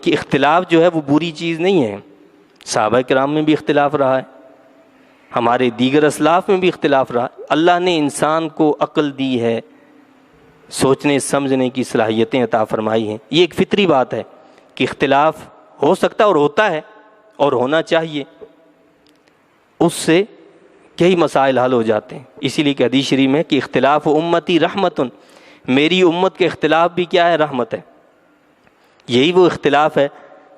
کہ اختلاف جو ہے وہ بری چیز نہیں ہے. صحابہ کرام میں بھی اختلاف رہا ہے، ہمارے دیگر اسلاف میں بھی اختلاف رہا. اللہ نے انسان کو عقل دی ہے، سوچنے سمجھنے کی صلاحیتیں عطا فرمائی ہیں. یہ ایک فطری بات ہے کہ اختلاف ہو سکتا اور ہوتا ہے اور ہونا چاہیے، اس سے کئی مسائل حل ہو جاتے ہیں. اسی لیے کہ حدیث شریف میں کہ اختلاف امتی رحمتن، میری امت کے اختلاف بھی کیا ہے؟ رحمت ہے. یہی وہ اختلاف ہے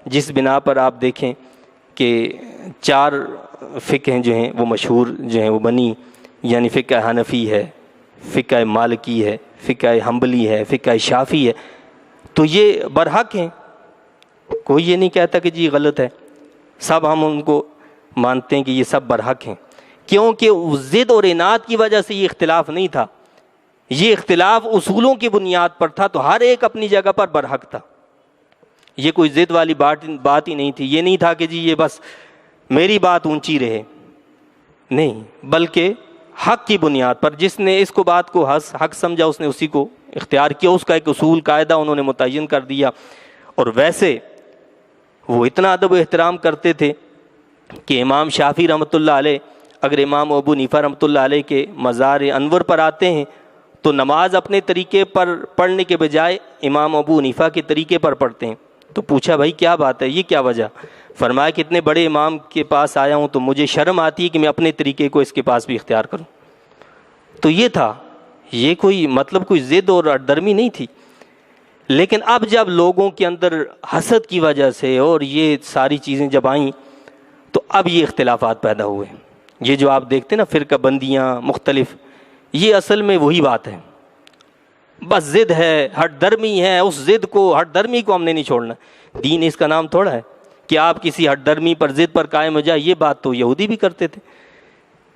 جس بنا پر آپ دیکھیں کہ 4 فقہ جو ہیں وہ مشہور جو ہیں وہ بنی، یعنی فقہ حنفی ہے، فقہ مالکی ہے، فقہ حنبلی ہے، فقہ شافعی ہے. تو یہ برحق ہیں، کوئی یہ نہیں کہتا کہ جی غلط ہے، سب ہم ان کو مانتے ہیں کہ یہ سب برحق ہیں. کیونکہ ضد اور اناد کی وجہ سے یہ اختلاف نہیں تھا، یہ اختلاف اصولوں کی بنیاد پر تھا، تو ہر ایک اپنی جگہ پر برحق تھا. یہ کوئی ضد والی بات ہی نہیں تھی. یہ نہیں تھا کہ جی یہ بس میری بات اونچی رہے، نہیں، بلکہ حق کی بنیاد پر جس نے اس کو بات کو حق سمجھا اس نے اسی کو اختیار کیا، اس کا ایک اصول قاعدہ انہوں نے متعین کر دیا. اور ویسے وہ اتنا ادب و احترام کرتے تھے کہ امام شافعی رحمۃ اللہ علیہ اگر امام ابو حنیفہ رحمۃ اللہ علیہ کے مزار انور پر آتے ہیں تو نماز اپنے طریقے پر پڑھنے کے بجائے امام ابو حنیفہ کے طریقے پر پڑھتے ہیں. تو پوچھا بھائی کیا بات ہے، یہ کیا وجہ؟ فرمایا کہ اتنے بڑے امام کے پاس آیا ہوں تو مجھے شرم آتی ہے کہ میں اپنے طریقے کو اس کے پاس بھی اختیار کروں. تو یہ تھا، یہ کوئی مطلب کوئی ضد اور درمی نہیں تھی. لیکن اب جب لوگوں کے اندر حسد کی وجہ سے اور یہ ساری چیزیں جب آئیں تو اب یہ اختلافات پیدا ہوئے. یہ جو آپ دیکھتے ہیں نا فرقہ بندیاں مختلف، یہ اصل میں وہی بات ہے، بس ضد ہے، ہٹ درمی ہے. اس ضد کو، ہٹ درمی کو ہم نے نہیں چھوڑنا. دین اس کا نام تھوڑا ہے کہ آپ کسی ہٹ درمی پر، ضد پر قائم ہو جائے. یہ بات تو یہودی بھی کرتے تھے.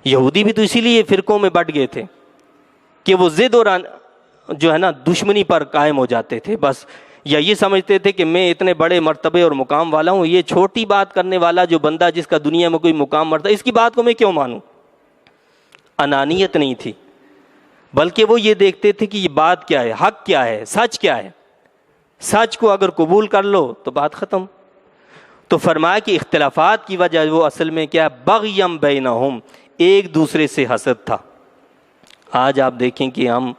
یہودی بھی تو اسی لیے فرقوں میں بٹ گئے تھے کہ وہ ضد اور جو ہے نا دشمنی پر قائم ہو جاتے تھے بس، یا یہ سمجھتے تھے کہ میں اتنے بڑے مرتبے اور مقام والا ہوں، یہ چھوٹی بات کرنے والا جو بندہ جس کا دنیا میں کوئی مقام مرتبہ، اس کی بات کو میں کیوں مانوں. انانیت نہیں تھی، بلکہ وہ یہ دیکھتے تھے کہ یہ بات کیا ہے، حق کیا ہے، سچ کیا ہے. سچ کو اگر قبول کر لو تو بات ختم. تو فرمایا کہ اختلافات کی وجہ وہ اصل میں کیا ہے؟ بغیم بینہم، ایک دوسرے سے حسد تھا. آج آپ دیکھیں کہ ہم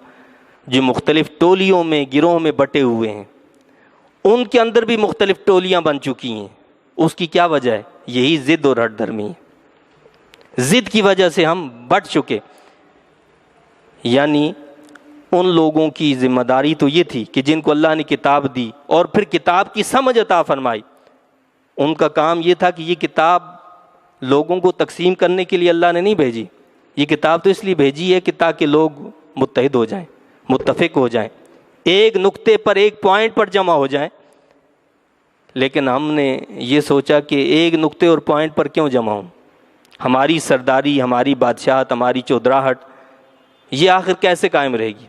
جو مختلف ٹولیوں میں، گروہوں میں بٹے ہوئے ہیں، ان کے اندر بھی مختلف ٹولیاں بن چکی ہیں. اس کی کیا وجہ ہے؟ یہی ضد اور ہٹ درمی ہے. ضد کی وجہ سے ہم بٹ چکے. یعنی ان لوگوں کی ذمہ داری تو یہ تھی کہ جن کو اللہ نے کتاب دی اور پھر کتاب کی سمجھ عطا فرمائی، ان کا کام یہ تھا کہ یہ کتاب لوگوں کو تقسیم کرنے کے لیے اللہ نے نہیں بھیجی. یہ کتاب تو اس لیے بھیجی ہے کہ تاکہ لوگ متحد ہو جائیں، متفق ہو جائیں، ایک نقطے پر، ایک پوائنٹ پر جمع ہو جائیں. لیکن ہم نے یہ سوچا کہ ایک نقطے اور پوائنٹ پر کیوں جمع ہوں؟ ہماری سرداری، ہماری بادشاہت، ہماری چودراہٹ یہ آخر کیسے قائم رہے گی؟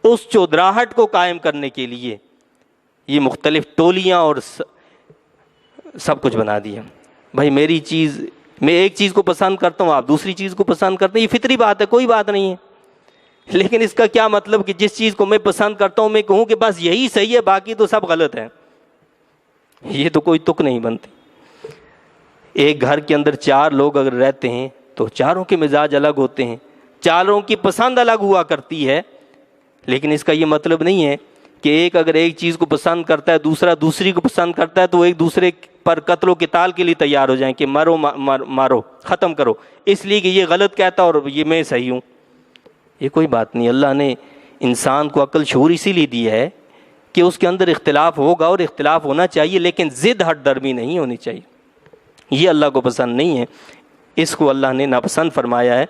اس چودراہٹ کو قائم کرنے کے لیے یہ مختلف ٹولیاں اور سب کچھ بنا دیا. بھائی میری چیز، میں ایک چیز کو پسند کرتا ہوں، آپ دوسری چیز کو پسند کرتے ہیں، یہ فطری بات ہے، کوئی بات نہیں ہے. لیکن اس کا کیا مطلب کہ جس چیز کو میں پسند کرتا ہوں میں کہوں کہ بس یہی صحیح ہے باقی تو سب غلط ہے؟ یہ تو کوئی تک نہیں بنتی. ایک گھر کے اندر 4 لوگ اگر رہتے ہیں تو چاروں کے مزاج الگ ہوتے ہیں، چاروں کی پسند الگ ہوا کرتی ہے. لیکن اس کا یہ مطلب نہیں ہے کہ ایک اگر ایک چیز کو پسند کرتا ہے، دوسرا دوسری کو پسند کرتا ہے، تو وہ ایک دوسرے پر قتل و قتال کے لیے تیار ہو جائیں کہ مارو مارو، ختم کرو، اس لیے کہ یہ غلط کہتا اور یہ میں صحیح ہوں. یہ کوئی بات نہیں. اللہ نے انسان کو عقل شعور اسی لیے دی ہے کہ اس کے اندر اختلاف ہوگا اور اختلاف ہونا چاہیے، لیکن ضد ہٹ درمی نہیں ہونی چاہیے. یہ اللہ کو پسند نہیں ہے، اس کو اللہ نے ناپسند فرمایا ہے.